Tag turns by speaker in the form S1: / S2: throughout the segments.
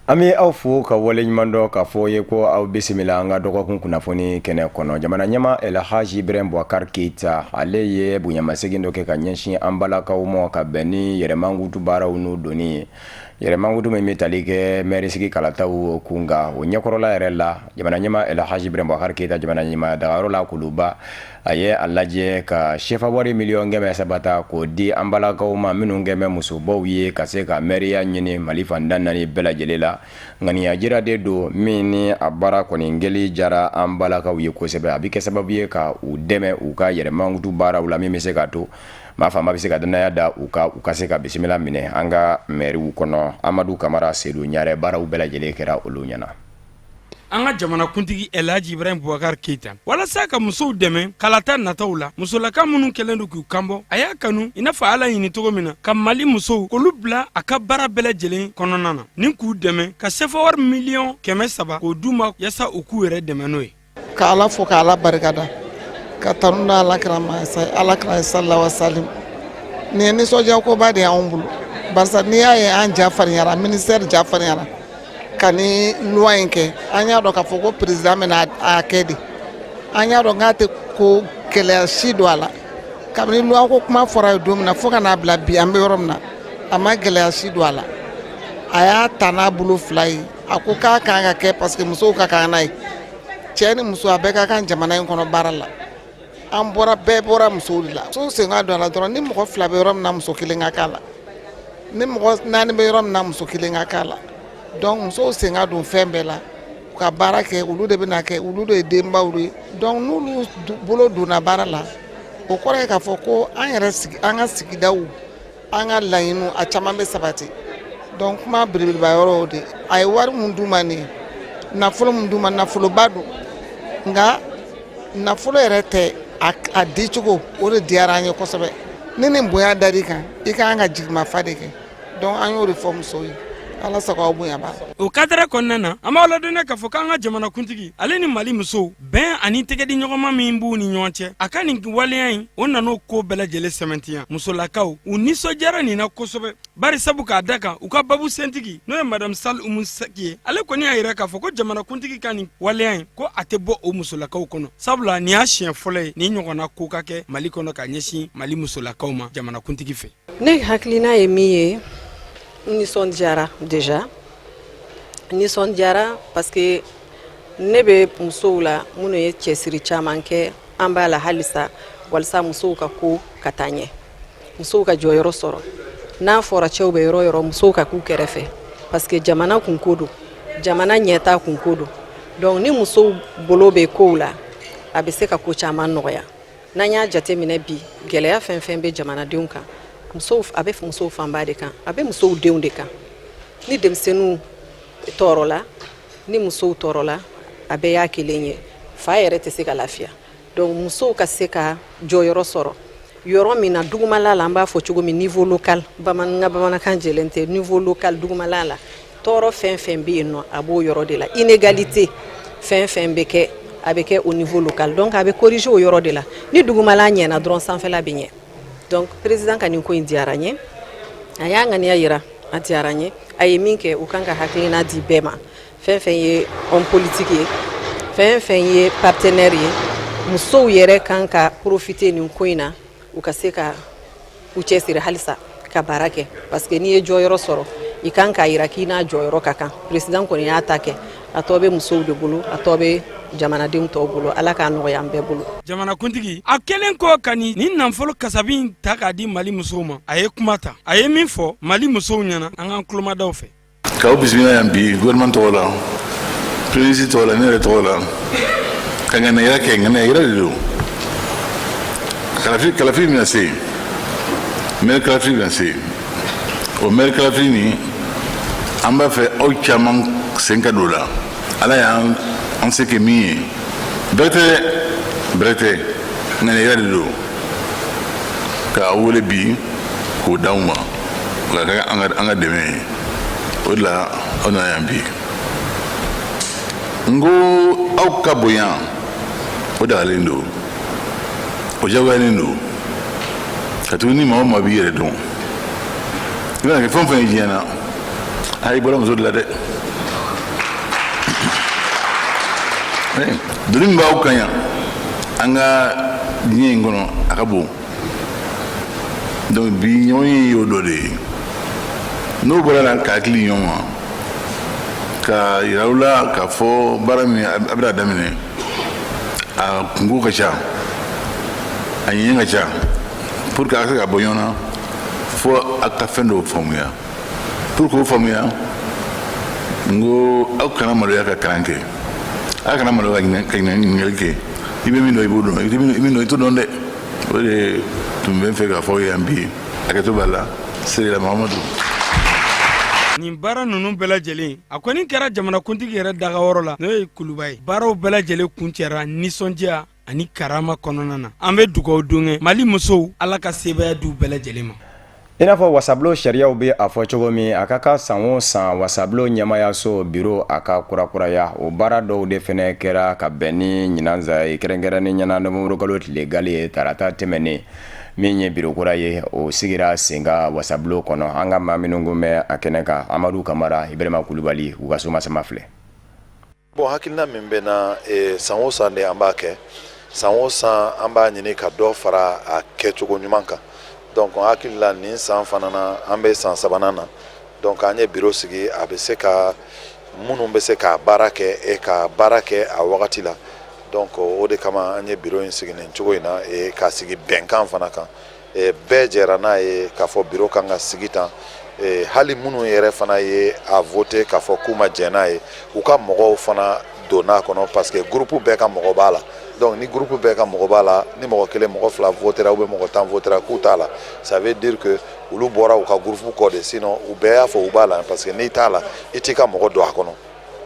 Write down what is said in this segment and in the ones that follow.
S1: Ami aw fo ka wale ɲuman dɔ k'a fɔ ye ko aw bisimila an ka dɔgɔkun kunnafoni kɛnɛ kɔnɔ. Jamana ɲɛma Elhaji Ibrahim Boubacar Keita ale ye bonyamasegin dɔ kɛ ka ɲɛsin an balakaw ma ka bɛn ni yɛrɛmangutu baaraw n'u doni ye. Yɛrɛmangutu min bɛ tali kɛ mairisigi kalataw kunga o ɲɛkɔrɔla yɛrɛ la jamana ɲɛma Elhaji Ibrahim Boubacar Keita jamana ɲɛma dagayɔrɔ la Kuluba a ye a lajɛ ka sefa wari miliyɔn 300 ta k'o di an balakaw ma minnu kɛmɛ musobaw ye ka se ka mairiya ɲini Mali fan da 4 bɛɛ lajɛlen la. Ŋaniya jiraden don min ni a baara kɔni gɛli jara an balakaw ye kosɛbɛ a bɛ kɛ sababu ye ka u dɛmɛ u ka yɛrɛmangutu baaraw la min bɛ se ka to maa faama bɛ se ka danaya da u ka se ka bisimila minɛ an ka mairiw kɔnɔ. Amadu Kamara Seydou Ɲarɛ baaraw bɛɛ lajɛlen kɛra olu ɲɛna.
S2: An ka jamana kuntigi Elhaji Ibrahim Boubacar Keita walasa ka musow dɛmɛ kalata nataw la musolaka minnu kɛlen don k'u kanbɔ a y'a kanu i n'a fɔ Ala ɲini cogo min na ka Mali musow k'olu bila a ka baara bɛɛ lajɛlen kɔnɔna na ni k'u dɛmɛ ka sefa wari miliyɔn 300 k'o d'u ma yasa u k'u yɛrɛ dɛmɛ n'o ye.
S3: Ka Ala fo ka Ala barikada ka tanu da Alakira sallallahu alaihi wasallam ni nisɔndiya koba de y'anw bolo barisa n'i y'a ye an ja farinyara ministère ja farinyara ka ni loi in kɛ an y'a dɔn k'a fɔ ko président bɛna a kɛ de an y'a dɔn k'a tɛ ko gɛlɛya si don a la kabini loi ko kuma fɔra ye don min na fo ka n'a bila bi an bɛ yɔrɔ min na a ma gɛlɛya si don a la a y'a ta n'a bolo 2 ye a ko k'a kan ka kɛ parce que musow ka kan n'a ye cɛ ni muso a bɛɛ ka kan jamana in kɔnɔ baara la an bɔra bɛɛ bɔra musow de la musow sen ka don a la dɔrɔn ni mɔgɔ 2 bɛ yɔrɔ min na muso 1 ka k'a la ni mɔgɔ 4 bɛ yɔrɔ min na muso 1 ka k'a la. Donc musow sen ka don fɛn bɛɛ la u ka baara kɛ olu de bɛna kɛ olu de ye denbaw ye donc n'olu bolo donna baara la o kɔrɔ ye k'a fɔ ko an yɛrɛ an ka sigidaw an ka laɲiniw a caman bɛ sabati donc kuma belebeleba yɔrɔ o de a ye wari mun d'u ma nin nafolo mun d'u ma nafoloba don nka nafolo yɛrɛ tɛ a di cogo o de diyara an ye kosɛbɛ ni nin bonya dar'i kan i ka kan ka jigimafa de kɛ donc an y'o de fɔ musow ye.
S2: O kadara kɔnɔna na an b'a ladɔnniya k'a fɔ k'an ka jamana kuntigi ale ni Mali musow bɛn ani tɛgɛdi ɲɔgɔnma min b'u ni ɲɔgɔn cɛ a ka nin waleya in o nan'o ko bɛɛ lajɛlen sɛmɛntiya musolakaw u nisɔndiyara nin na kosɛbɛ bari sabu k'a da kan u ka babu sentigi n'o ye madame Sal Umu Seki ye ale kɔni y'a jira k'a fɔ ko jamana kuntigi ka nin waleya in ko a tɛ bɔ o musolakaw kɔnɔ sabula nin y'a siɲɛ fɔlɔ ye nin ɲɔgɔnna ko ka kɛ Mali kɔnɔ ka ɲɛsin Mali musolakaw ma jamana kuntigi fɛ.
S4: Ne hakilina ye min ye nisɔndiyara déjà nisɔndiyara parce que ne bɛ musow la minnu ye cɛsiri caman kɛ an b'a la halisa walasa musow ka ko ka taa ɲɛ musow ka jɔyɔrɔ sɔrɔ n'a fɔra cɛw bɛ yɔrɔ yɔrɔ musow ka k'u kɛrɛfɛ parce que jamana kunko don jamana ɲɛta kunko don donc ni musow bolo bɛ kow la a bɛ se ka ko caman nɔgɔya n'an y'a jateminɛ bi gɛlɛya fɛn fɛn bɛ jamanadenw kan musow a bɛ musow fanba de kan a bɛ musow denw de kan ni denmisɛnninw tɔɔrɔ la ni musow tɔɔrɔ la a bɛɛ y'a kelen ye fa yɛrɛ tɛ se ka lafiya donc musow ka se ka jɔyɔrɔ sɔrɔ yɔrɔ min na dugumala la an b'a fɔ cogo min niveau local bamanankan jɛlen tɛ niveau local dugumala la tɔɔrɔ fɛn fɛn bɛ yen nɔ a b'o yɔrɔ de la inégalité fɛn fɛn bɛ kɛ a bɛ kɛ au niveau local donc a bɛ corriger o yɔrɔ de la ni dugumala ɲɛna dɔrɔn sanfɛla bɛ ɲɛ. Donc président ka nin ko in diyara n ye a y'a ŋaniya yira a diyara n ye a ye min kɛ u kan ka hakilina di bɛɛ ma fɛn fɛn ye homme politique ye fɛn fɛn ye partenaire ye musow yɛrɛ kan ka profiter nin ko in na u ka se ka u cɛsiri halisa ka baara kɛ parce que n'i ye jɔyɔrɔ sɔrɔ i kan k'a yira k'i n'a jɔyɔrɔ ka kan président kɔni y'a ta kɛ a tɔ bɛ musow de bolo a tɔ bɛ jamanadenw tɔw bolo ala k'a nɔgɔya an bɛɛ bolo.
S2: Jamana kuntigi a kelen ko ka nin nafolo kasabi ta k'a di Mali musow ma a ye kuma ta a ye min fɔ Mali musow ɲɛna an k'an kulomadaw fɛ.
S5: K'aw bisimila yan bi gouvernement tɔgɔ la premier ministre tɔgɔ la ne yɛrɛ tɔgɔ la ka ŋaniya kɛ ŋaniya yɛrɛ de don kalafili bɛna se maire kalafili bɛna se o maire kalafili nin an b'a fɛ aw caman sen ka don la ala y'an se kɛ min ye bɛrɛ tɛ ŋaniya de don k'a wele bi k'o d'anw ma ka kɛ an ka dɛmɛ ye o de la aw nana yan bi n ko aw ka bonya o dagalen don o jagoyalen don ka tugu ni maa o maa b'i yɛrɛ dɔn i bɛna kɛ fɛn o fɛn ye diɲɛ na a i bɔra muso de la dɛ doni b'aw kan yan an ka diɲɛ in kɔnɔ a ka bon donc bi ɲɔgɔn ye y'o dɔ de ye n'o bɔra la ka hakili ɲɔgɔn ma ka yira u la k'a fɔ baara min a bɛna daminɛ a kungo ka ca a ɲɛɲɛ ka ca pour que a ka se ka bɔ ɲɔgɔn na fo a ka fɛn dɔw faamuya pour que o faamuya n ko aw kana maloya ka kalan kɛ aw kana maloya ka ɲininkali kɛ i bɛ min dɔn i b'o dɔn i bɛ min dɔn i t'o dɔn dɛ o de tun bɛ n fɛ k'a fɔ yan bi hakɛto b'a la Sirila Mahamadu.
S2: nin baara ninnu bɛɛ lajɛlen a kɔni kɛra jamanakuntigi yɛrɛ dagayɔrɔ la n'o ye Kuluba ye baaraw bɛɛ lajɛlen kuncɛra nisɔndiya ani karama kɔnɔna na an bɛ dugawu don kɛ Mali musow Ala ka sebaya d'u bɛɛ lajɛlen ma.
S1: I n'a fɔ wasabilo sariyaw bɛ a fɔ cogo min a ka kan san o san wasabilo ɲɛmayaso biro a ka kurakuraya o baara dɔw de fɛnɛ kɛra ka bɛn ni ɲinanza ye kɛrɛnkɛrɛnnen ɲɛna novembre tile gale ye tarata tɛmɛnen min ye biro kura ye o sigira senga wasabilo kɔnɔ an ka maa minnu kun bɛ a kɛnɛ kan Amadu Kamara Ibrahima Kulubali u ka somasama filɛ.
S6: Bon hakilina min bɛ na san o san de an b'a kɛ san o san an b'a ɲini ka dɔ fara a kɛcogo ɲuman kan. Donc hakili la nin san fana na an bɛ san sabanan na donc an ye biro sigi a bɛ se ka minnu bɛ se ka baara kɛ ka baara kɛ a wagati la donc o de kama an ye biro in sigi nin cogo in na ka sigi bɛnkan fana kan bɛɛ jɛra n'a ye k'a fɔ biro kan ka sigi tan hali minnu yɛrɛ fana ye a voter k'a fɔ k'u ma jɛn n'a ye u ka mɔgɔw fana donna kɔnɔ parce que groupe bɛɛ ka mɔgɔ b'a la. Donc ni groupe bɛɛ ka mɔgɔ b'a la ni mɔgɔ kelen mɔgɔ fila votera ou bien mɔgɔ tan votera k'u t'a la ça veut dire que olu bɔra u ka groupe kɔ de sinon u bɛɛ y'a fɔ u b'a la parce que n'i t'a la i t'i ka mɔgɔ don a kɔnɔ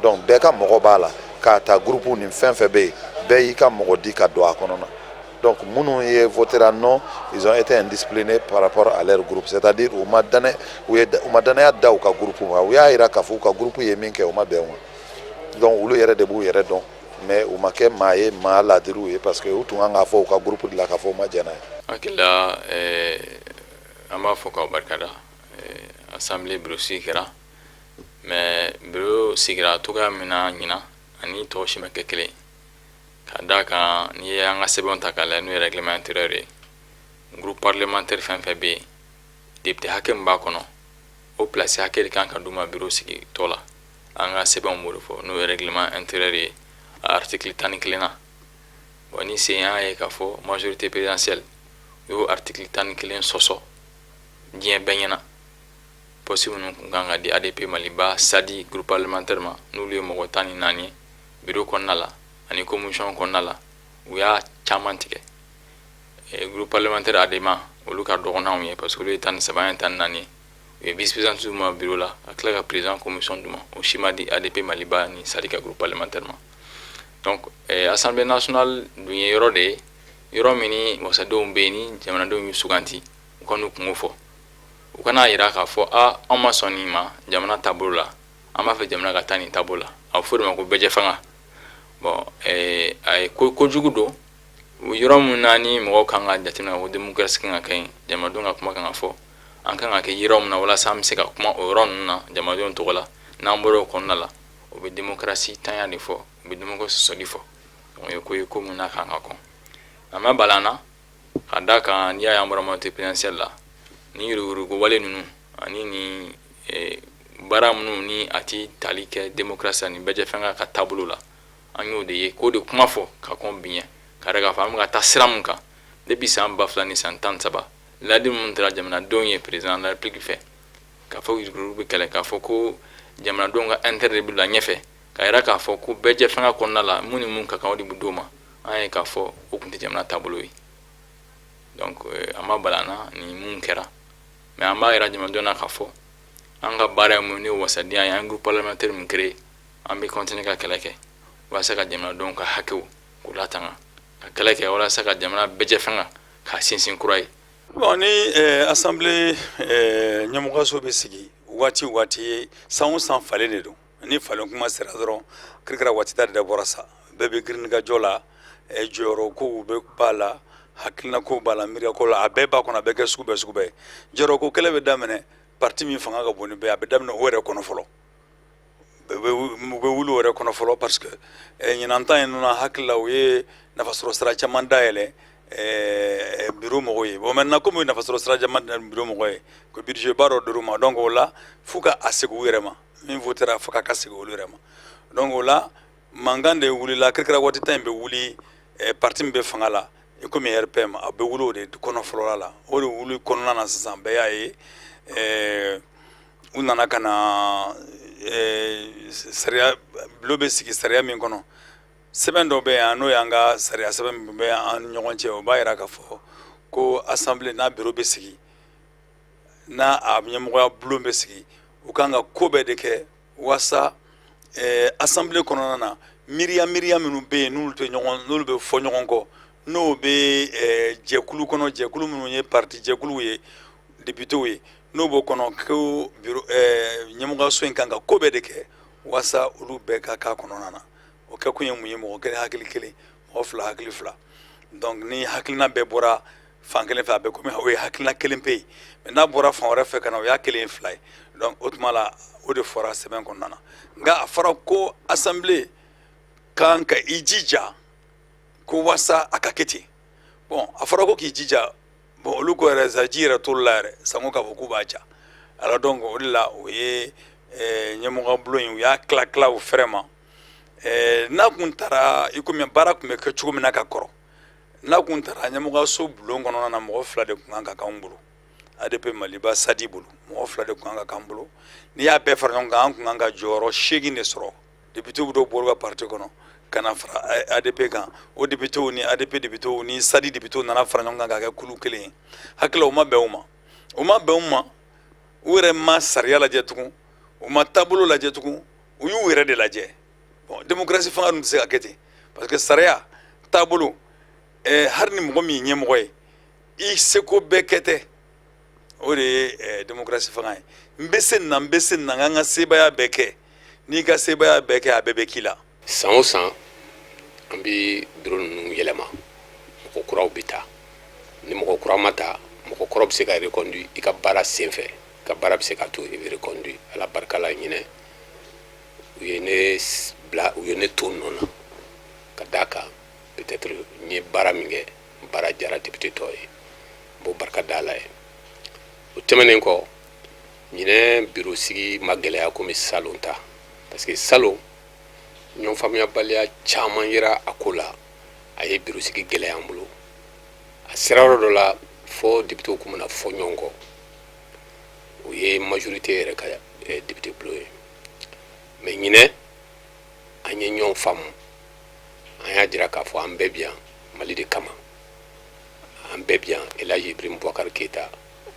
S6: donc bɛɛ ka mɔgɔ b'a la k'a ta groupe ni fɛn fɛn bɛ yen bɛɛ y'i ka mɔgɔ di ka don a kɔnɔ na donc minnu ye votera non ils ont été indisciplinés par rapport à leur groupe c'est-à-dire u ma danaya da u ka groupe ma u y'a yira k'a fɔ u ka groupe ye min kɛ u ma bɛn o ma donc olu yɛrɛ de b'u yɛrɛ dɔn mais u ma kɛ maa ye maa ladiriw ye parce que u tun kan k'a fɔ u ka groupe de la k'a fɔ u ma jɛn n'a ye.
S7: Hakilila an b'a fɔ k'aw barikada assemblée bureau sigi kɛra mais bureau sigira cogoya min na ɲina ani tɔw si ma kɛ kelen ka d'a kan n'i ye an ka sɛbɛnw ta k'a lajɛ n'o ye règlement intérieur ye groupe parlementaire fɛn fɛn bɛ yen député hakɛ min b'a kɔnɔ o place hakɛ de kan ka d'u ma bureau sigi tɔ la an ka sɛbɛnw b'o de fɔ n'o ye règlement intérieur ye article 11 na bon ni se y'a ye k'a fɔ majorité présidentielle o article 11 sɔsɔ diɲɛ bɛɛ ɲɛna poste minnu kun kan ka di ADP Maliba Sadi groupe parlementaire ma n'olu ye mɔgɔ 14 ye bureau kɔnɔna la ani commission kɔnɔna la u y'a caman tigɛ groupe parlementaire ADEMA olu ka dɔgɔnanw ye parce que olu ye 13 ye 14 ye u ye vice président d'u ma bureau la ka tila ka président commission d'u ma o si ma di ADP Maliba ni Sadi ka groupe parlementaire ma. Donc Assemblée nationale dun ye yɔrɔ de ye yɔrɔ min ni wasadenw bɛ yen ni jamanadenw y'u suganti u ka n'u kungo fɔ u kana yira k'a fɔ anw ma sɔn nin ma jamana taabolo la an b'a fɛ jamana ka taa nin taabolo la a bɛ fɔ o de ma ko bɛɛjɛ fanga bon a ye kojugu don yɔrɔ min na ni mɔgɔw kan ka jateminɛ ko démocratie kan ka kɛ yen jamanadenw ka kuma kan ka fɔ an kan ka kɛ yɔrɔ min na walasa an bɛ se ka kuma o yɔrɔ ninnu na jamanadenw tɔgɔ la n'an bɔra o kɔnɔna la o bɛ démocratie tanya de fɔ u bɛ démocratie sɔsɔli fɔ donc o ye ko ye ko min na kan ka kɔn a ma bala an na ka d'a kan n'i y'a ye an bɔra majorité présidentielle la ni yuruguyurugu wale ninnu ani ni baara minnu ni a ti tali kɛ démocratie ani bɛɛjɛ fɛn ka taabolo la an y'o de ye k'o de kuma fɔ ka kɔn bi ɲɛ ka da k'a fɔ an bɛ ka taa sira min kan depuis san 2000 ni san 13 ladi minnu taara jamanadenw ye président de la république fɛ k'a fɔ yuruguyurugu bɛ kɛlɛ k'a fɔ ko jamanadenw ka intérêt de bɛ la ɲɛfɛ ka yira k'a fɔ ko bɛɛjɛ fɛn kɔnɔna la mun ni mun ka kan o de bɛ d'o ma an ye k'a fɔ o tun tɛ jamana taabolo ye donc an ma bala an na ni mun kɛra mais an b'a yira jamanadenw na k'a fɔ an ka baara ye mun ni wasadenya ye an groupe parlementaire min créé an bɛ continuer ka kɛlɛ kɛ walasa ka jamanadenw ka hakɛw k'u latanga ka kɛlɛ kɛ walasa ka jamana bɛɛjɛ fɛn k'a sinsin kura ye.
S8: Bon ni assemblée ɲɛmɔgɔso bɛ sigi waati o waati san o san falen de don ni falen kuma sera dɔrɔn kirikira waati ta de bɔra sa bɛɛ bɛ girin ka jɔ la jɔyɔrɔ kow b'a la hakilina kow b'a la miiriya kow la a bɛɛ b'a kɔnɔ a bɛɛ kɛ sugu bɛɛ jɔyɔrɔ ko kɛlɛ bɛ daminɛ parti min fanga ka bon ni bɛɛ a bɛ daminɛ o yɛrɛ kɔnɔ fɔlɔ u bɛ wuli o yɛrɛ kɔnɔ fɔlɔ parce que ɲinan ta in na hakili la u ye nafasɔrɔ sira caman dayɛlɛ bureau mɔgɔw ye bon maintenant comme u ye nafasɔrɔ sira caman dayɛlɛ bureau mɔgɔw ye ko budget ba dɔ dir'u ma donc o la f'u ka a segin u yɛrɛ ma min votera fo ka segin olu yɛrɛ ma donc o la mankan de wulila kirikira waati ta in bɛ wuli parti min bɛ fanga la komi RPM a bɛ wuli o de kɔnɔ fɔlɔ la o de wuli kɔnɔna na sisan bɛɛ y'a ye u nana ka na sariya bulo bɛ sigi sariya min kɔnɔ sɛbɛn dɔ bɛ yan n'o y'an ka sariya sɛbɛn min bɛ an ni ɲɔgɔn cɛ o b'a yira k'a fɔ ko assemblée n'a bureau bɛ sigi n'a a ɲɛmɔgɔya bulon bɛ sigi u kan ka ko bɛɛ de kɛ walasa assemblée kɔnɔna na miiriya minnu bɛ yen n'olu bɛ fɔ ɲɔgɔn kɔ n'o bɛ jɛkulu kɔnɔ jɛkulu minnu ye parti jɛkuluw ye députéw ye n'o b'o kɔnɔ ko ɲɛmɔgɔyaso in kan ka ko bɛɛ de kɛ walasa olu bɛɛ ka k'a kɔnɔna na o kɛ kun ye mun ye mɔgɔ kelen hakili kelen mɔgɔ fila hakili fila donc ni hakilina bɛɛ bɔra fan kelen fɛ a bɛ komi o ye hakilina kelen pe ye mais n'a bɔra fan wɛrɛ fɛ ka na o y'a kelen fila ye donc o tuma la o de fɔra sɛbɛn kɔnɔna na nka a fɔra ko assemblée kan ka i jija ko walasa a ka kɛ ten bon a fɔra ko k'i jija bon olu ko yɛrɛ sa ji yɛrɛ t'olu la yɛrɛ sango k'a fɔ k'u b'a ja alors donc o de la o ye ɲɛmɔgɔ bulon in u y'a tila o fɛrɛ ma n'a kun taara i komi baara kun bɛ kɛ cogo min na ka kɔrɔ n'a kun taara ɲɛmɔgɔyaso bulon kɔnɔna na mɔgɔ fila de kun kan ka k'anw bolo ADP Maliba Sadi bolo mɔgɔ fila de kun kan ka k'an bolo n'i y'a bɛɛ fara ɲɔgɔn kan an kun kan ka jɔyɔrɔ 8 de sɔrɔ député dɔw bɔra ka parti kɔnɔ ka na fara ADP kan o députéw ni ADP députéw ni Sadi députéw nana fara ɲɔgɔn kan ka kɛ kulu kelen ye hakili la o ma bɛn u ma u yɛrɛ ma sariya lajɛ tugun u ma taabolo lajɛ tugun u y'u yɛrɛ de lajɛ bon démocratie fanga dun tɛ se ka kɛ ten parce que sariya taabolo hali ni mɔgɔ min ye ɲɛmɔgɔ ye i seko bɛɛ kɛ tɛ o de ye démocratie fanga ye n bɛ se nin na n ka sebaaya bɛɛ kɛ n'i ka sebaaya bɛɛ kɛ a bɛɛ bɛ k'i la
S9: san o san an bɛ bureau ninnu yɛlɛma mɔgɔ kuraw bɛ taa ni mɔgɔ kura ma taa mɔgɔ kɔrɔ bɛ se ka reconduit i ka baara senfɛ ka baara bɛ se ka to i bɛ reconduit ala barika la ɲinɛ u ye ne to nɔ na ka d'a kan peut-être n ye baara min kɛ baara jara député tɔ ye n b'o barika da la ye o tɛmɛnen kɔ ɲinɛ bureau sigi ma gɛlɛya komi salon ta parce que salon ɲɔgɔn faamuyabaliya caman yera a ko la a ye bureau sigi gɛlɛya an bolo a sera yɔrɔ dɔ la fɔ député kun bɛna fɔ ɲɔgɔn kɔ o ye majorité yɛrɛ ka député bulon ye mais ɲinɛ an ye ɲɔgɔn faamu an y'a jira k'a fɔ an bɛɛ bi yan Mali de kama an bɛɛ bi yan Elhaji Ibrahim Boubacar Keita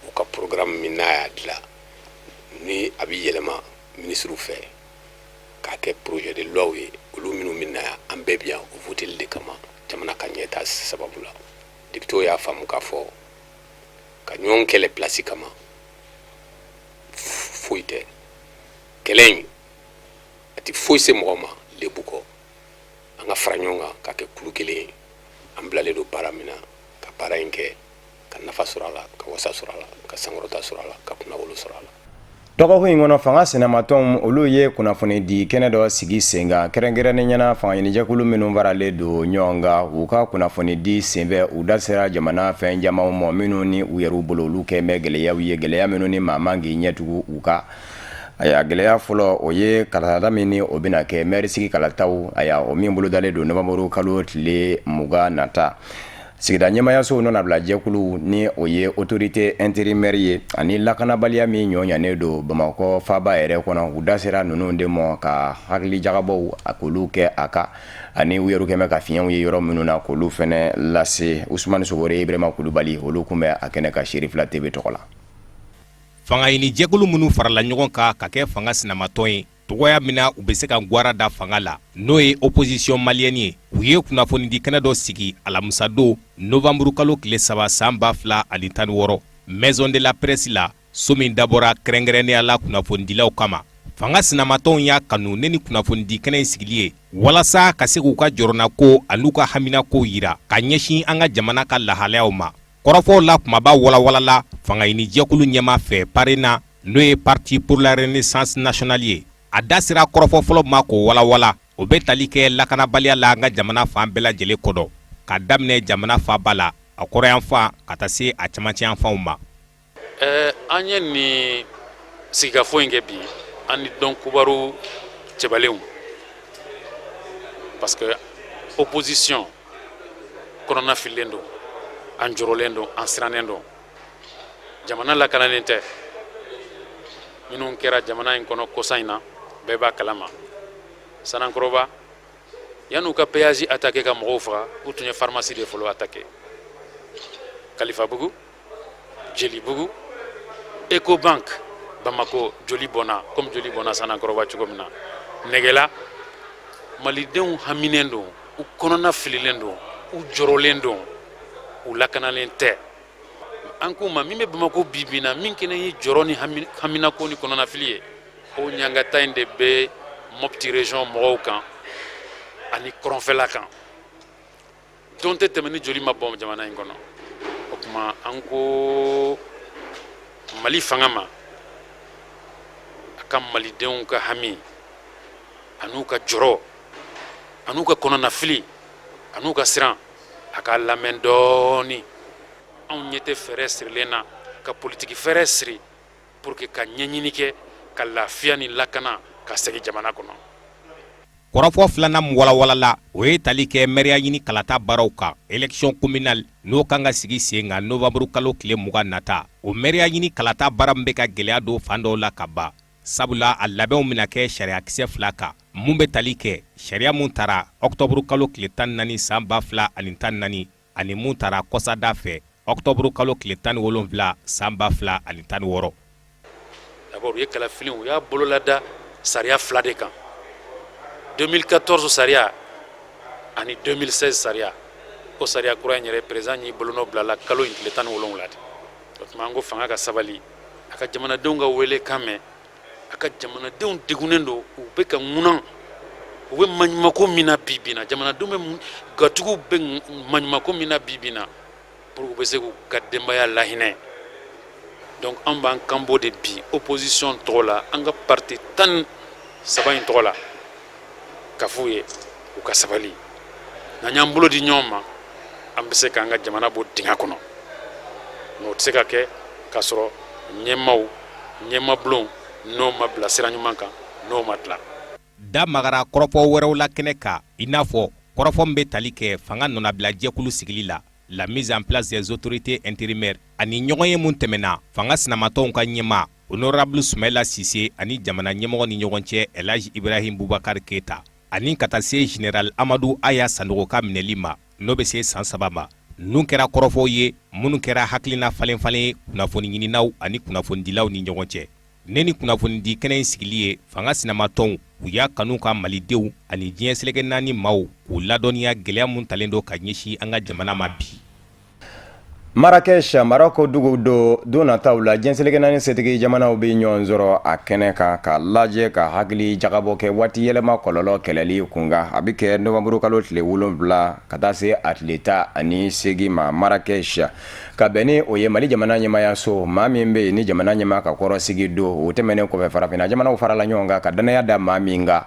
S9: u ka programme min n'a y'a dilan ni a bɛ yɛlɛma ministre fɛ k'a kɛ projet de loi ye olu minnu bɛ na an bɛɛ bi yan o voteli de kama jamana ka ɲɛtaa sababu la député y'a faamu k'a fɔ ka ɲɔgɔn kɛlɛ place kama foyi tɛ kɛlɛ in a tɛ foyi se mɔgɔ ma lebu kɔ an ka fara ɲɔgɔn kan k'a kɛ kulu kelen ye an bilalen don baara min na ka baara in kɛ ka nafa sɔrɔ a la ka wasa sɔrɔ a la ka sankɔrɔta sɔrɔ a la ka kunnawolo sɔrɔ a la
S1: dɔgɔkun in kɔnɔ fanga sɛnɛmatɔnw olu ye kunnafoni di kɛnɛ dɔ sigi sen kan kɛrɛnkɛrɛnnen ɲɛna fangaɲinijɛkulu minnu baralen don ɲɔgɔn kan u ka kunnafoni di senfɛ u da sera jamana fɛn jamaw ma minnu ni u yɛrɛw bolo olu kɛ bɛ gɛlɛyaw ye gɛlɛya minnu ni maa man k'i ɲɛtugu u ka aya gɛlɛya fɔlɔ o ye kalata min ni o bɛna kɛ maire sigi kalataw aya o min bolo dalen don novembre kalo tile 20 nata sigida ɲɛmayasow nɔna bila jɛkulu ni o ye autorité intérimaire ye ani lakanabaliya min ɲɔɲanen don Bamakɔ faba yɛrɛ kɔnɔ u da sera ninnu de ma ka hakili jagabɔw a k'olu kɛ a kan ani u yɛrɛ kɛmɛ ka fiɲɛw ye yɔrɔ minnu na k'olu fɛnɛ lase Usmane Sogore Ibrahima Kulubali olu kun bɛ a kɛnɛ ka Sherifila TV tɔgɔ la
S10: fanga ɲini jɛkulu minnu farala ɲɔgɔn kan ka kɛ fanga sinamatɔn ye tɔgɔya min na u bɛ se ka gwara da fanga la n'o ye opposition malienne ye u ye kunnafoni di kɛnɛ dɔ sigi alamisa don novembre kalo tile 3 san 2016 maison de la presse la so min dabɔra kɛrɛnkɛrɛnnenya la kunnafonidilaw kama fanga sinamatɔnw y'a kanu ne ni kunnafonidi kɛnɛ in sigili ye walasa ka se k'u ka jɔrɔna ko an'u ka hamina ko yira ka ɲɛsin an ka jamana ka lahalayaw ma kɔrɔfɔw la kumaba walawalala fanga ɲini jɛkulu ɲɛma fɛ parena n'o ye parti pour la renaissance nationale ye a da sera kɔrɔfɔ fɔlɔ ma k'o walawala o bɛ tali kɛ lakanabaliya la an ka jamana fan bɛɛ lajɛlen kɔdɔ ka daminɛ jamana faaba la a kɔrɔyan fan ka taa se a camancɛ yan fanw ma.
S11: An ye nin sigikafɔ in kɛ bi an ni dɔn kubaru cɛbalenw parce que opposition kɔnɔna fililen don an jɔrɔlen don an sirannen don jamana lakanalen tɛ minnu kɛra jamana in kɔnɔ kosa in na bɛɛ b'a kalama Sanankɔrɔba yan'u ka péage attaqué ka mɔgɔw faga u tun ye pharmacie de fɔlɔ attaqué Kalifabugu Jelibugu Ecobank Bamako joli bɔnna comme joli bɔnna Sanankɔrɔba cogo min na Negela malidenw haminen don u kɔnɔna fililen don u jɔrɔlen don u lakanalen tɛ an k'u ma min bɛ Bamako bi bi in na min kɛlen ye jɔrɔ ni haminako ni kɔnɔna fili ye o ɲangata in de bɛ Mopti région mɔgɔw kan ani kɔrɔnfɛla kan don tɛ tɛmɛ ni joli ma bɔ jamana in kɔnɔ o tuma an ko Mali fanga ma a ka malidenw ka hami an'u ka jɔrɔ an'u ka kɔnɔna fili an'u ka siran a ka lamɛn dɔɔni anw ɲɛ tɛ fɛɛrɛ sirilen na ka politiki fɛɛrɛ siri pour que ka ɲɛɲini kɛ ka lafiya ni lakana ka segin jamana kɔnɔ.
S10: Kɔrɔfɔ filanan min walawalala o ye tali kɛ mɛriya ɲini kalata baaraw kan élection communale n'o kan ka sigi sen kan novembre kalo tile 20 nata o mɛriya ɲini kalata baara min bɛ ka gɛlɛya don fan dɔw la ka ban sabula a labɛnw bɛna kɛ sariyakisɛ 2 kan mun bɛ tali kɛ sariya mun tara octobre kalo tile 14 san 2014 ani mun tara kɔsada fɛ octobre kalo tile 17 san 2016.
S11: D'abord u ye kalafilenw u y'a bololada sariya 2 de kan 2014 sariya ani 2016 sariya o sariya kura in yɛrɛ président y'i bolonɔ bilala kalo in tile 17 de o tuma an ko fanga ka sabali a ka jamanadenw ka wele kan mɛn a ka jamanadenw degunnen don u bɛ ka ŋunan u bɛ maɲumako min na bi bi in na jamanadenw bɛ gatugu bɛ maɲumako min na bi bi in na pour que u bɛ se k'u ka denbaya lahinɛ donc an b'an kanbɔ de bi opposition tɔgɔ la an ka parti 13 in tɔgɔ la ka f'u ye u ka sabali n'an y'an bolo di ɲɔgɔn ma an bɛ se k'an ka jamana bɔ dingɛ kɔnɔ n'o tɛ se ka kɛ k'a sɔrɔ ɲɛmabulon n'o ma bila sira ɲuman kan n'o ma dilan.
S10: Da magara kɔrɔfɔ wɛrɛw la kɛnɛ kan i n'a fɔ kɔrɔfɔ min bɛ tali kɛ fanga nɔnabila jɛkulu sigili la la mise en place des autorités intérimaires ani ɲɔgɔn ye mun tɛmɛna fanga sinamatɔnw ka ɲɛma honorable Soumaïla Cissé ani jamana ɲɛmɔgɔ ni ɲɔgɔn cɛ Elhaji Ibrahim Boubacar Keita ani ka taa se général Amadou Aya Sanogo ka minɛli ma n'o bɛ se san 3 ma nun kɛra kɔrɔfɔw ye minnu kɛra hakilina falen-falen ye kunnafoni ɲininaw ani kunnafonidilaw ni ɲɔgɔn cɛ ne ni kunnafonidi kɛnɛ in sigili ye fanga sinamatɔnw u y'a kanu ka malidenw ani diɲɛ seleke 4 maaw k'u ladɔnniya gɛlɛya mun talen don ka ɲɛsin an ka jamana ma bi.
S1: Marrakech Maroko dugu do nataw la jɛnseleke 4 setigi jamanaw bɛ ɲɔgɔn sɔrɔ a kɛnɛ kan ka lajɛ ka hakili jagabɔ kɛ waati yɛlɛma kɔlɔlɔ kɛlɛli kunga a bɛ kɛ novembre kalo tile 7 ka taa se a tile 18 ma Marrakech ka bɛn ni o ye Mali jamana ɲɛmayaso maa min bɛ yen ni jamana ɲɛma ka kɔrɔsigi don o tɛmɛnen kɔfɛ farafinna jamanaw farala ɲɔgɔn kan ka danaya da maa min kan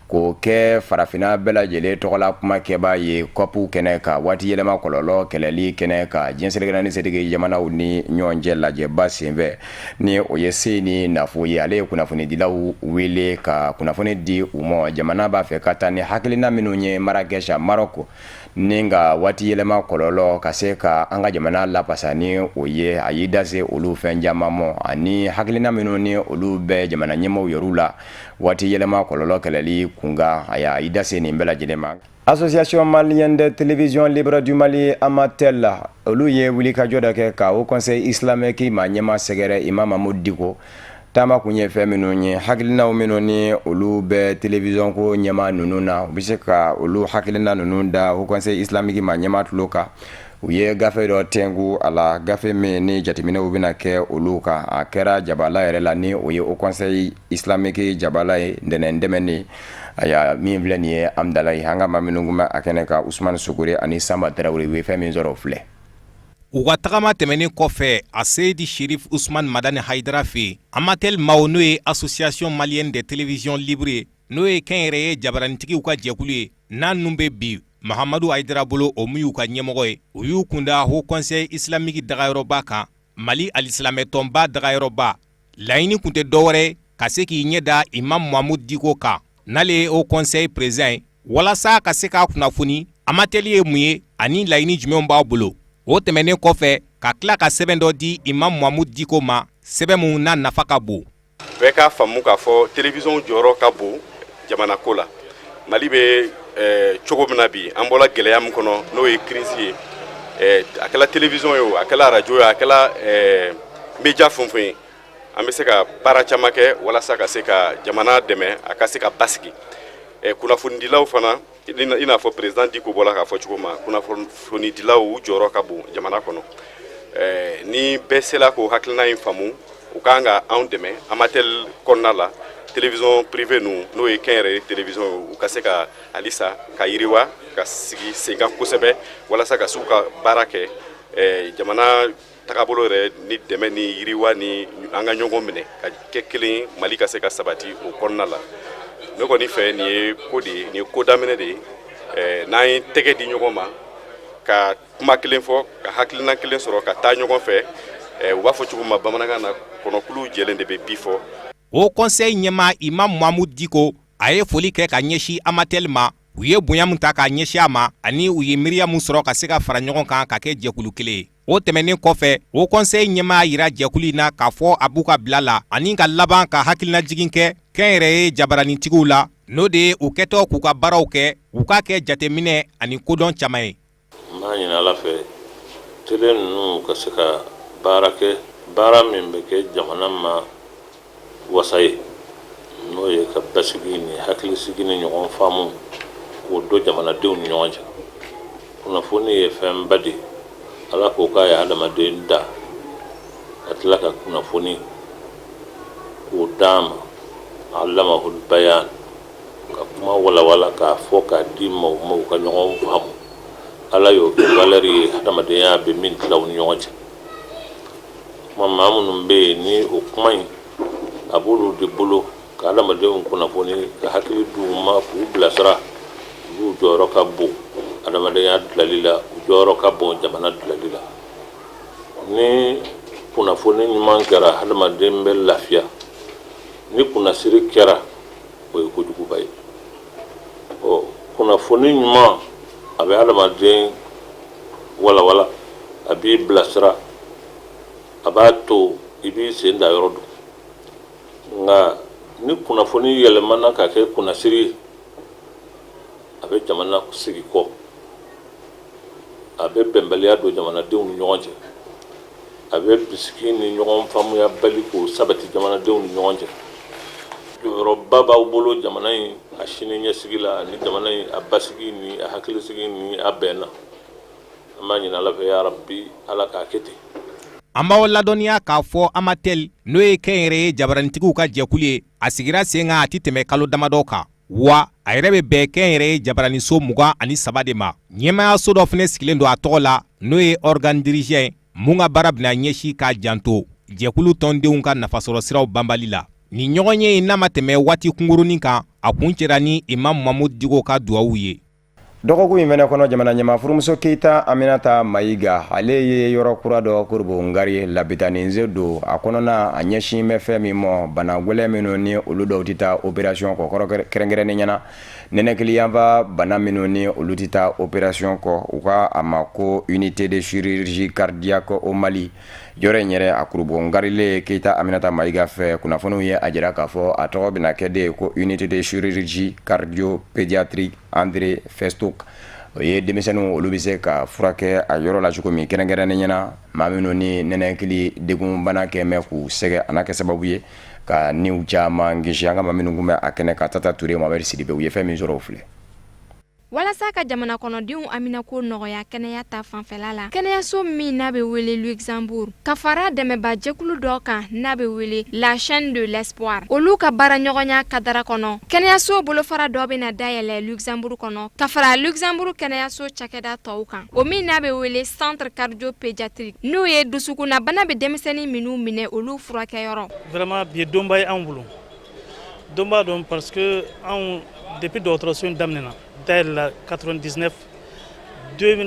S1: k'o kɛ farafina bɛɛ lajɛlen tɔgɔla kumakɛbaa ye COP kɛnɛ kan waati yɛlɛma kɔlɔlɔ kɛlɛli kɛnɛ kan jɛnseleke 4 setigi jamanaw ni ɲɔgɔn cɛ lajɛba senfɛ ni o ye se ni nafo ye ale ye kunnafonidilaw wele ka kunnafoni di u ma jamana b'a fɛ ka taa ni hakilina minnu ye Marrakech Maroko ni ka waati yɛlɛma kɔlɔlɔ ka se ka an ka jamana lapasa ni o ye a y'i da se olu fɛn caman ma ani hakilina minnu ni olu bɛɛ jamana ɲɛmaaw yɛrɛw la waati yɛlɛma kɔlɔlɔ kɛlɛli kunga a y'i da se nin bɛɛ lajɛlen ma. Association malienne de télévision libre du Mali Amatel la olu ye wulikajɔ dɔ kɛ ka Haut Conseil islamique ma ɲɛma sɛgɛrɛ Imam Mamadou Diko taama kun ye fɛn minnu ye hakilinaw minnu ni olu bɛ télévision ko ɲɛma ninnu na u bɛ se ka olu hakilina ninnu da Haut Conseil islamique ma ɲɛma tulo kan u ye gafe dɔ tɛngu a la gafe min ni jateminɛw bɛna kɛ olu kan a kɛra jabala yɛrɛ la ni o ye Haut Conseil islamique jabala ye ntɛnɛn aya min filɛ nin ye Amdalayi an ka maa minnu kun bɛ a kɛnɛ kan Usumani Sukure ani Samba Tarawele u ye fɛn min sɔrɔ o filɛ.
S10: u ka tagama tɛmɛnen kɔfɛ a seyidi shérif Ousmane Madani Haidara fɛ Amatel Mao n'o ye association malienne de télévision libre n'o ye kɛnyɛrɛye jabaranitigiw ka jɛkulu ye n'a nun bɛ bi Mahamadu Haidara bolo o min y'u ka ɲɛmɔgɔ ye u y'u kunda Haut Conseil islamique dagayɔrɔba kan Mali alisilamɛ tɔnba dagayɔrɔba laɲini kun tɛ dɔwɛrɛ ka se k'i ɲɛ da Imam Mohamud Diko kan n'ale ye Haut Conseil président ye walasa ka se k'a kunnafoni Amatel ye mun ye ani laɲini jumɛnw b'a bolo o tɛmɛnen kɔfɛ ka tila ka sɛbɛn dɔ di Imam Mohamud Diko ma sɛbɛn mun n'a nafa ka bon
S12: bɛɛ k'a faamu k'a fɔ télévision jɔyɔrɔ ka bon jamana ko la Mali bɛ cogo min na bi an bɔra gɛlɛya min kɔnɔ n'o ye crise ye a kɛla télévision ye o a kɛla radio ye a kɛla média fɛn o fɛn ye an bɛ se ka baara caman kɛ walasa ka se ka jamana dɛmɛ a ka se ka basigi kunnafonidilaw fana i n'a fɔ président Diko bɔra k'a fɔ cogo ma kunnafonidilaw u jɔyɔrɔ ka bon jamana kɔnɔ ni bɛɛ sela k'o hakilina in faamu u kan ka anw dɛmɛ Amatel kɔnɔna la télévision privée n'o ye kɛnyɛrɛye télévision u ka se ka halisa ka yiriwa ka sigi sen kan kosɛbɛ walasa ka se ka baara kɛ jamana tagabolo yɛrɛ ni dɛmɛ ni yiriwa ni an ka ɲɔgɔn minɛ ka kɛ kelen Mali ka se ka sabati o kɔnɔna la ne kɔni fɛ nin ye ko de ye nin ye ko daminɛ de ye n'an ye tɛgɛ di ɲɔgɔn ma ka kuma kelen fɔ ka hakilina kelen sɔrɔ ka taa ɲɔgɔn fɛ u b'a fɔ cogo min bamanankan na kɔnɔkulu jɛlen de bɛ bi fɔ
S10: o conseil ɲɛma Imam Mohamud Diko a ye foli kɛ ka ɲɛsin Amatel ma u ye bonya mun ta k'a ɲɛsin a ma ani u ye miiriya mun sɔrɔ ka se ka fara ɲɔgɔn kan ka kɛ jɛkulu kelen ye o tɛmɛnen kɔfɛ o conseil ɲɛma yira jɛkulu in na k'a fɔ a b'u ka bila la ani ka laban ka hakilina jigin kɛ kɛnyɛrɛye jabaranitigiw la n'o de ye u kɛtɔ k'u ka baaraw kɛ u k'a kɛ jateminɛ ani kodɔn caman ye
S13: n b'a ɲini Ala fɛ tele ninnu ka se ka baara kɛ baara min bɛ kɛ jamana ma wasa ye n'o ye ka basigi ni hakilisigi ni ɲɔgɔn faamu k'o don jamanadenw ni ɲɔgɔn cɛ kunnafoni ye fɛnba de Ala k'o k'a ye adamaden da ka tila ka kunnafoni k'o d'a ma allamahul bayan ka kuma walawala k'a fɔ k'a di maaw ka ɲɔgɔn faamu Ala y'o kɛ valeur ye adamadenya bɛ min tila u ni ɲɔgɔn cɛ kuma maa minnu bɛ yen ni o kuma in a b'olu de bolo ka adamadenw kunnafoni ka hakili d'u ma k'u bilasira u jɔyɔrɔ ka bon adamadenya dilali la u jɔyɔrɔ ka bon jamana dilali la ni kunnafoni ɲuman kɛra adamaden bɛ lafiya ni kunnasiri kɛra o ye kojuguba ye kunnafoni ɲuman a bɛ adamaden walawala a b'i bilasira a b'a to i b'i sen da yɔrɔ don nka ni kunnafoni yɛlɛmana ka kɛ kunnasiri ye a bɛ jamana sigi kɔ a bɛ bɛnbaliya don jamanadenw ni ɲɔgɔn cɛ a bɛ bisigi ni ɲɔgɔn faamuya bali k'o sabati jamanadenw ni ɲɔgɔn cɛ jɔyɔrɔba b'aw bolo jamana in a sini ɲɛsigi la ni jamana in a basigi ni a hakilisigi ni a bɛnna an b'a ɲini Ala fɛ ya Rabbi Ala k'a kɛ ten
S10: an b'aw ladɔnniya k'a fɔ Amatel n'o ye kɛnyɛrɛye jabaranitigiw ka jɛkulu ye a sigira sen kan a tɛ tɛmɛ kalo damadɔ kan wa a yɛrɛ bɛ bɛn kɛnyɛrɛye jabaraniso 23 de ma ɲɛmayaso dɔ fana sigilen don a tɔgɔ la n'o ye organe dirigeant mun ka baara bɛna ɲɛsin k'a janto jɛkulu tɔndenw ka nafasɔrɔ siraw banbali la ni ɲɔgɔn ye n'a ma tɛmɛ waati kunkurunin kan a kun cɛra ni Imam Mohamud Diko ka duwawu ye
S1: dɔgɔkun in fɛnɛ kɔnɔ jamana ɲɛma furumuso Keita Aminata Mayiga ale ye yɔrɔ kura dɔ Korobo Ngari labitaninze don a kɔnɔna a ɲɛsin bɛ fɛn min mɔ bana gwɛlɛ minnu ni olu dɔw tɛ taa opération kɔ kɛrɛnkɛrɛnnen ɲɛna nɛnɛkiliyanfa bana minnu ni olu tɛ taa opération kɔ u ka a ma ko unité de chirurgie cardiaque au Mali yɔrɔ in yɛrɛ a Korobo Ngarilen Keita Aminata Mayiga fɛ kunnafoniw ye a jira k'a fɔ a tɔgɔ bɛna kɛ de ko unité de chirurgie cardio-pédiatrique André Festo o ye denmisɛnninw olu bɛ se ka furakɛ a yɔrɔ la cogo min kɛrɛnkɛrɛnnen ɲɛna maa minnu ni nɛnɛkili degun bana kɛ mɛ k'u sɛgɛ a n'a kɛ sababu ye ka niw caman kisi an ka maa minnu kun bɛ a kɛnɛ ka Tata Ture Mohamed Sidibe u ye fɛn min sɔrɔ o filɛ
S14: walasa ka jamana kɔnɔdenw amina ko nɔgɔya kɛnɛya ta fanfɛla la. Kɛnɛyaso min n'a bɛ wele Luxembourg ka fara dɛmɛba jɛkulu dɔ kan n'a bɛ wele la chaîne de l'espoir. Olu ka baara ɲɔgɔnya kadara kɔnɔ. Kɛnɛyaso bolofara dɔ bɛ na dayɛlɛ Luxembourg kɔnɔ ka fara Luxembourg kɛnɛyaso cakɛda tɔw kan. O min n'a bɛ wele centre cardio-pédiatrique n'o ye dusukuna bana bɛ denmisɛnnin minnu minɛ olu furakɛyɔrɔ.
S15: Vraiment bi donba ye anw bolo. Donba don parce que anw depuis dɔgɔtɔrɔso in daminɛna dayɛlɛla 99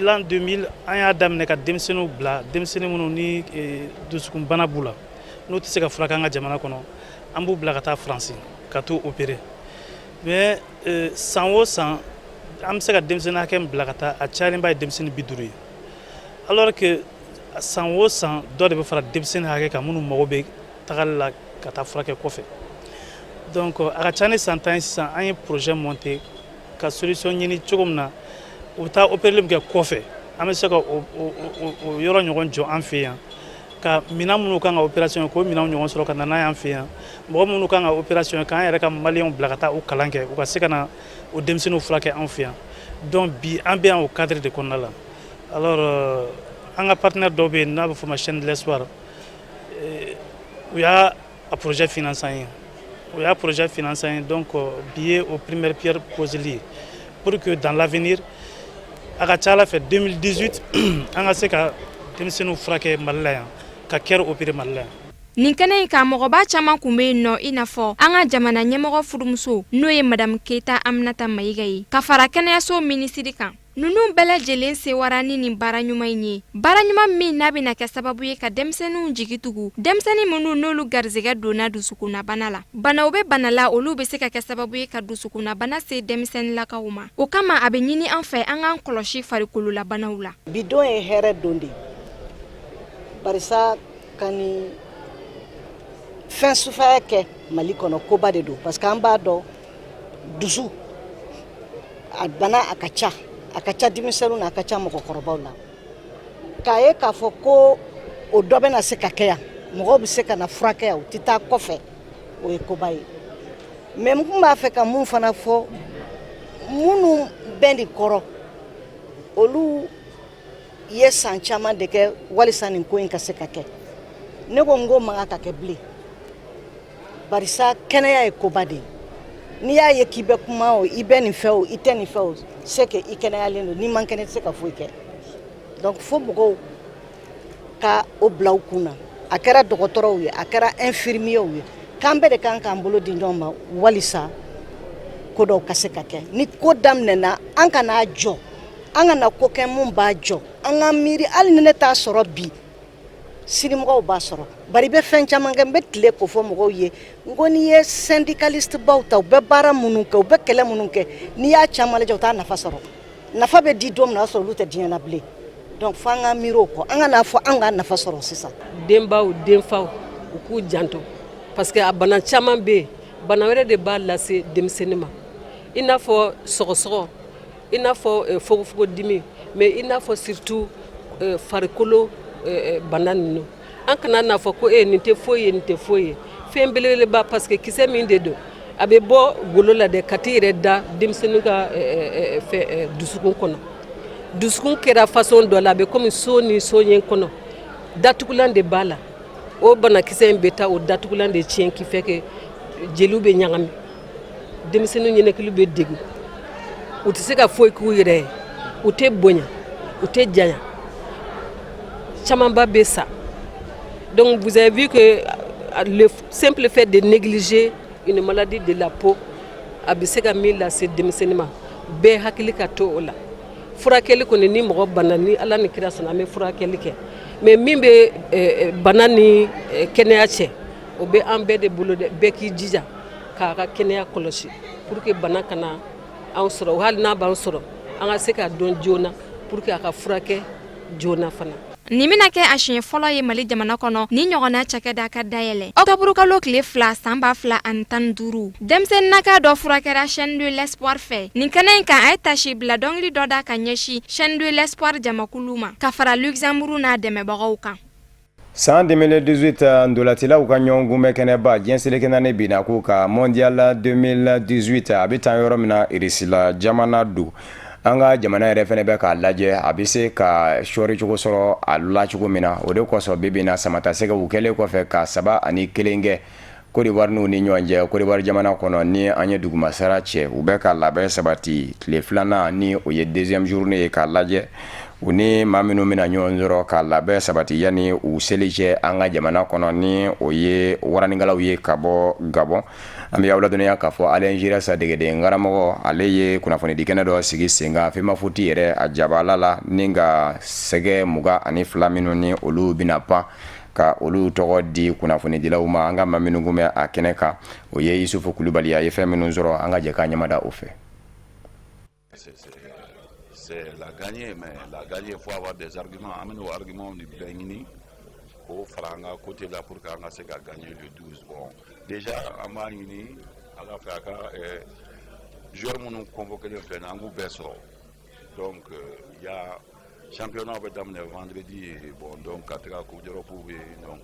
S15: l'an 2000 an y'a daminɛ ka denmisɛnninw bila denmisɛnnin minnu ni dusukun bana b'u la n'u tɛ se ka furakɛ an ka jamana kɔnɔ an b'u bila ka taa Faransi ka t'u opérer mais san o san an bɛ se ka denmisɛnnin hakɛ min bila ka taa a cayalenba ye denmisɛnnin 50 ye alors que san o san dɔ de bɛ fara denmisɛnnin hakɛ kan minnu mago bɛ tagali la ka taa furakɛ kɔfɛ donc a ka ca ni san 10 ye sisan an ye projet monté ka solution ɲini cogo min na u bɛ taa opéreli min kɛ kɔfɛ an bɛ se ka o yɔrɔ ɲɔgɔn jɔ an fɛ yan ka minɛn minnu kan ka opération k'o minɛnw ɲɔgɔn sɔrɔ ka na n'a y'an fɛ yan mɔgɔ minnu kan ka opération k'an yɛrɛ ka maliyɛnw bila ka taa o kalan kɛ u ka se ka na o denmisɛnninw furakɛ an fɛ yan donc bi an bɛ yan o cadre de kɔnɔna la alors an ka partenaire dɔw bɛ yen n'a bɛ fɔ ma chaîne de l'espoir u y'a projet financé an ye o y'a projet financé an ye donc bi ye o première pierre poseli ye pour que dans l'avenir a ka ca Ala fɛ 2018 an ka se ka denmisɛnninw furakɛ Mali la yan ka kɛr opérer Mali la yan.
S14: Nin kɛnɛ in kan mɔgɔba caman kun bɛ yen nɔ i n'a fɔ an ka jamana ɲɛmɔgɔ furumuso n'o ye Madame Keita Aminata Mayiga ye ka fara kɛnɛyaso minisiri kan. Ninnu bɛɛ lajɛlen sewara ni nin baara ɲuman in ye. Baara ɲuman min n'a bɛna kɛ sababu ye ka denmisɛnninw jigi tugu. Denmisɛnnin minnu n'olu garizɛgɛ donna dusukunna bana la. Banaw bɛ bana la olu bɛ se ka kɛ sababu ye ka dusukunna bana se denmisɛnnilakaw ma. O kama a bɛ ɲini an fɛ an k'an kɔlɔsi farikololabanaw la.
S16: Bidon ye hɛrɛ don de. Barisa kani fɛn sufaya kɛ Mali kɔnɔ koba de don parce que an b'a dɔn dusu a bana a ka ca. A ka ca denmisɛnninw na a ka ca mɔgɔkɔrɔbaw la k'a ye k'a fɔ ko o dɔ bɛna se ka kɛ yan mɔgɔw bɛ se ka na furakɛ yan u tɛ taa kɔfɛ o ye koba ye mais n kun b'a fɛ ka mun fana fɔ minnu bɛn de kɔrɔ olu ye san caman de kɛ walisa nin ko in ka se ka kɛ ne ko n ko man ka kɛ bilen barisa kɛnɛya ye koba de ye n'i y'a ye k'i bɛ kuma o i bɛ nin fɛ o i tɛ nin fɛ o c'est que i kɛnɛyalen don n'i man kɛnɛ tɛ se ka foyi kɛ donc fo mɔgɔw ka o bila u kun na a kɛra dɔgɔtɔrɔw ye a kɛra infirmiers ye k'an bɛɛ de kan k'an bolo di ɲɔgɔn ma walisa ko dɔw ka se ka kɛ ni ko daminɛna an kana jɔ an kana ko kɛ mun b'a jɔ an ka miiri hali ni ne t'a sɔrɔ bi sinimɔgɔw b'a sɔrɔ bari bɛ fɛn caman kɛ n bɛ tile ko fɔ mɔgɔw ye n ko n'i ye syndicaliste baw ta u bɛ baara minnu kɛ u bɛ kɛlɛ minnu kɛ n'i y'a caman lajɛ u t'a nafa sɔrɔ nafa bɛ di don min na o y'a sɔrɔ olu tɛ diɲɛ na bilen donc fo an ka miiri o kɔ an ka n'a fɔ an ka nafa sɔrɔ sisan.
S17: denbaw denfaw u k'u janto parce que a bana caman bɛ yen bana wɛrɛ de b'a lase denmisɛnnin ma i n'a fɔ sɔgɔsɔgɔ i n'a fɔ fogofogodimi mais i n'a fɔ surtout farikolo bana ninnu an kana n'a fɔ ko nin tɛ foyi ye nin tɛ foyi ye fɛn belebeleba parce que kisɛ min de don a bɛ bɔ golo la dɛ ka t'i yɛrɛ da denmisɛnnin ka dusukun kɔnɔ dusukun kɛra façon dɔ la a bɛ komi so ni so ɲɛ kɔnɔ datugulan de b'a la o banakisɛ in bɛ taa o datugulan de tiɲɛ k'i fɛ kɛ jeliw bɛ ɲagami denmisɛnnin ɲɛnɛkili bɛ degun u tɛ se ka foyi k'u yɛrɛ ye u tɛ bonya u tɛ janya camanba bɛ sa donc vous avez vu que le simple fait de négliger une maladie de la peau a bɛ se ka min lase denmisɛnnin ma bɛɛ hakili ka to o la furakɛli kɔni ni mɔgɔ bana ni ala ni kira sɔnna an bɛ furakɛli kɛ mais min bɛ bana ni kɛnɛya cɛ o bɛ an bɛɛ de bolo dɛ bɛɛ k'i jija k'a ka kɛnɛya kɔlɔsi pour que bana kana anw sɔrɔ hali n'a b'an sɔrɔ an ka se k'a dɔn joona pour que a ka furakɛ joona fana.
S14: Nin bɛna kɛ a siɲɛ fɔlɔ ye Mali jamana kɔnɔ ni ɲɔgɔnna cakɛda ka dayɛlɛ octobre kalo tile 2 san 2015 denmisɛnnin naka dɔ furakɛra chaîne de l'espoir fɛ nin kɛnɛ in kan a ye tasi bila dɔnkili dɔ da ka ɲɛsin chaîne de l'espoir jamakulu ma ka fara Luxembourg n'a dɛmɛbagaw kan.
S1: San 2018 ndolatilaw ka ɲɔgɔn gunbɛ kɛnɛba diɲɛ selekɛ ne bina ko ka mondial 2018 a bɛ taa yɔrɔ min na Irisila jamana do an ka jamana yɛrɛ fɛnɛ bɛ k'a lajɛ a bɛ se ka sɔɔri cogo sɔrɔ a la cogo min na o de kosɔn bi bi na samata sɛgɛw kɛlen kɔfɛ ka 3 ani 1 kɛ Côte d'Ivoire n'u ni ɲɔgɔn cɛ Côte d'Ivoire jamana kɔnɔ ni an ye dugumasara cɛ u bɛ ka labɛn sabati tile 2nan ni o ye 2e journée ye k'a lajɛ u ni maa minnu bɛna ɲɔgɔn sɔrɔ ka labɛn sabati yanni u seli cɛ an ka jamana kɔnɔ ni o ye waranikalaw ye ka bɔ Gabon an bɛ y'aw ladɔnniya k'a fɔ Alain Girassa Degeden ngaramɔgɔ ale ye kunnafonidi kɛnɛ dɔ sigi sen kan FEMA foot yɛrɛ a jabala la ni ka sɛgɛ 22 minnu ni olu bɛna pan ka olu tɔgɔ di kunnafonidilaw ma an ka maa minnu kun bɛ a kɛnɛ kan o ye Isufu Kulubali a ye fɛn minnu sɔrɔ an ka jɛ k'a ɲɛmada o fɛ.
S18: C'est la gagner, mais la gagner, il faut avoir des arguments. Amener aux arguments du Bénin au Franga côté là pour qu'on ait gagner le 12. Bon, déjà, à Marigny, à la Fraka, joueurs nous convoqué le fait un groupe Bessoro. Donc, il y a championnat de d'amener vendredi. Bon, donc, 4 Coupe d'Europe, donc,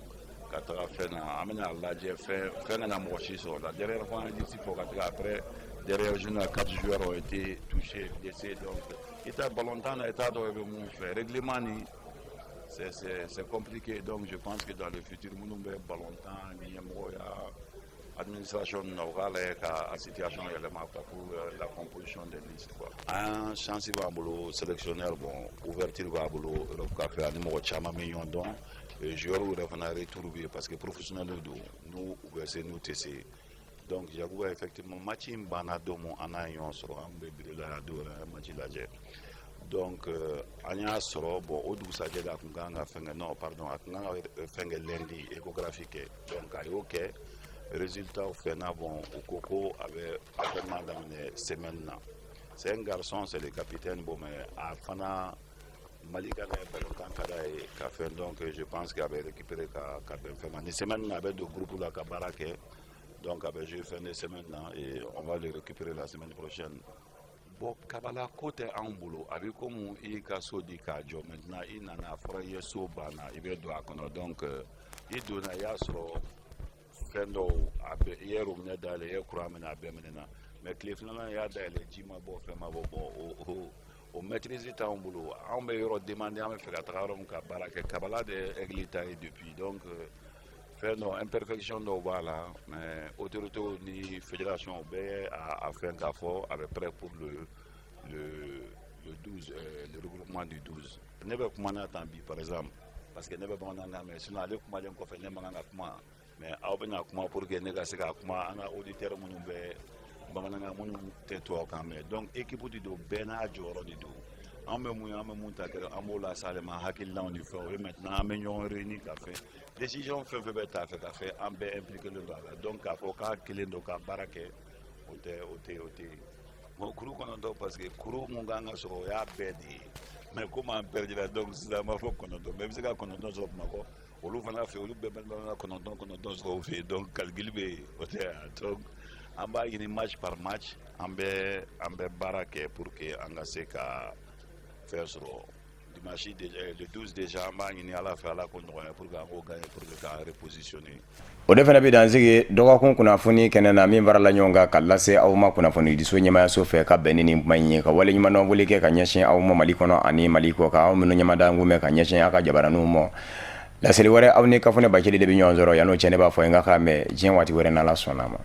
S18: 4 fait amener à la fait un amour sur la dernière fois, il faut après. Derrière, 4 joueurs ont été touchés, blessés. Donc, il y a longtemps, le règlement, c'est compliqué. Donc, je pense que dans le futur, nous avons l'administration la situation pour la composition des listes. Un chance de sélectionneur, bon, ouverture de Europe Café, un numéro de million de dons, et joueurs qui reviennent retrouver parce que professionnels, nous, nous, TC. Donc, j'avoue effectivement, match Banadomo anayon sur un bébé de la douleur, match la. Donc, anya soro bon, au douce à la Kunganga Fenga, non, pardon, à Kunganga Fenga lundi échographique. Donc, à OK, résultat au Fena, bon, au Coco avait actuellement dans les semaines. C'est un garçon, c'est le capitaine, bon, mais à Fana, Malika Café, donc je pense qu'il avait récupéré Kabel Fema. Les semaines, avait deux groupes là, Kabarake. Donc, je vais faire des semaines et on va les récupérer la semaine prochaine. Bon, Kabala côté en boulot, avec comme il a dit que maintenant il n'en a pas eu so bana, il veut doit connaître. Donc, il donne à Yasro, Fendo, hier on est dans les Kuramen à Bemenena. Mais Clifton, il y a des Jimabo, Femabo, on maîtrise le temps au boulot. On me demande à me faire travailler au Kabala de Eglita depuis. Donc, faire nos imperfections de voilà, mais autorité ni fédération a fait un effort avec prêt pour le 12, le regroupement du 12. Ne veut pas m'en attendre par exemple, parce que ne veut pas m'en attendre, mais sinon aller comment on fait ne m'en attendre, mais à ouvrir comment pour que ne gagne pas comment on a auditeur mon bé, bamanga mon tétoire quand même. Donc équipe du do bena joro du do. On me monte à la salle, on du fort, et maintenant, on réunit café. Décision fait café, on peut impliquer le droit. Donc, il faut qu'il y ait des baraques, mon crew parce que crew, mon gang, sur la bédi. Mais comment perdre la donc, c'est la mafia qu'on entend. Même si on entend sur ma voix, on l'ouvre à faire, on l'ouvre qu'on entend sur le fait. Donc, calculez, donc, on va y aller match par match, on peut baraque pour que on gagne qu'à faire sur dimanche le 12 déjà on ni ala fa la ko pour ka repositionner
S1: o de fana bi danzige dɔgɔkun kunnafoni kɛnɛ na min varala ɲɔgɔn kan ka lase aw ma kunnafoni diso ɲɛmayaso fɛ ka bɛnni ni kuma ɲɛ ka wale ɲuman wele kɛ ka ɲɛsin aw ma Mali kɔnɔ ani Mali kɔ kan aw minnu ɲɛmada ngumɛ ka ɲɛsin aw ka jabaraniw ma laseli wɛrɛ aw ni kafone bakeli de bi ɲɔgɔn sɔrɔ yan'o cɛ ne b'a fɔ n ka ka mɛn diɲɛ waati wɛrɛ n'ala sɔnna ma.